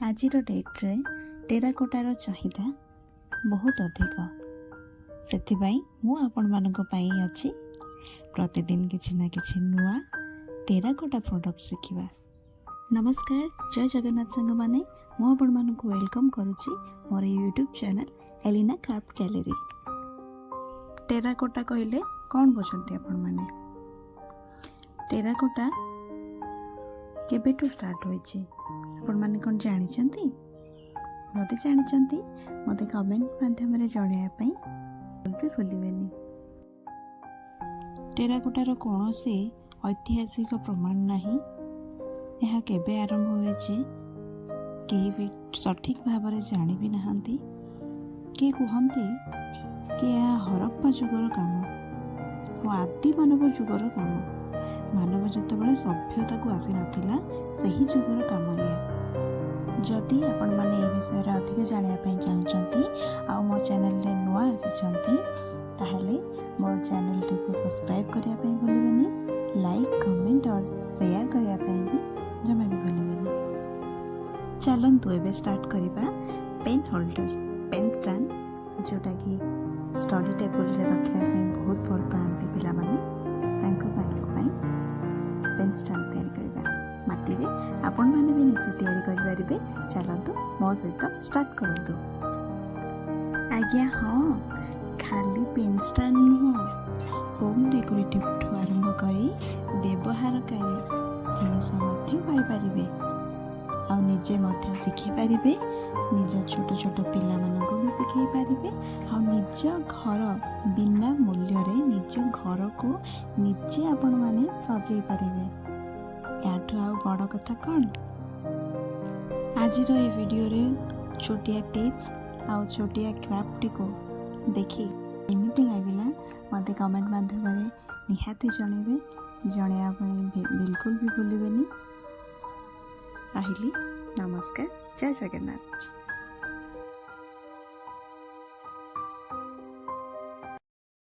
आजिर डेट्रे टेराकोटार चाहिदा बहुत अधिक से मु आपण मानक अच्छी प्रतिदिन किसी ना किसी नुआ टेराकोटा प्रोडक्ट शिखा। नमस्कार, जय जगन्नाथ संग माने मु आपण मानक वेलकम करुच्ची मोर YouTube channel Elina craft gallery. Terracotta कहले कौन बुझंती आपण माने? टेराकोटा केबेटू स्टार्ट होइछि आपण माने कौन जानिछंती? जदि जानिछंती मते कमेंट माध्यम रे जणाया पई भी भूलिबेनी। टेराकोटार कौनसी ऐतिहासिक प्रमाण नहीं। यह केबे आरंभ होइछि केही भी सठिक भाव में जानी भी नहांती। किए कहती कि यह हरप्पा जुगर काम और आदि मानव जुगर काम। मानव जितेबाला सभ्यता को आसी नथिला सही जुगर काम ये। जदि आपण माने ए विषय रे अधिक जानिया पई चाहउचंती आ मो चैनल रे नुआ आसीचंती ताहले मो चैनल को सब्सक्राइब करिया पई भूलिबेनी। लाइक कमेंट और शेयर करिया पई भी जमा भी भूलिबेनी। चलंतु एबे स्टार्ट करिबा पेन होल्डर पेन स्टैंड जोटा कि स्टडी टेबल रे रखिया पई बहुत भल पाती पिला माने तांको मानक पई पेन स्टैंड तैयारी करिबा। माटी रे आपण माने भी निजे तैयारी करि परिबे। चलंतु मो सहित स्टार्ट करंतु। आज्ञा हाँ, खाली पेन स्टैंड नुह, होम डेकोरेटिव ठू आरंभ करी व्यवहारकारी जिनिस पाई परिबे आ निजे शिखी पारिबे। निज छोट छोट पिला मानक भी शिखई पारिबे आ निज घर बिना मूल्य रे निज घर को निजे आपण माने सजई पारिबे। याठू आ बड़ कथा कौन? आजिर ए वीडियो रे छोटिया टिप्स आ छोटिया क्राफ्ट को देखी एमती लगिला मते कमेंट माध्यम रे निहाती जणेबे। जणया बिल्कुल भी भूलिबेनी। रहिली, नमस्कार, जय जगन्नाथ।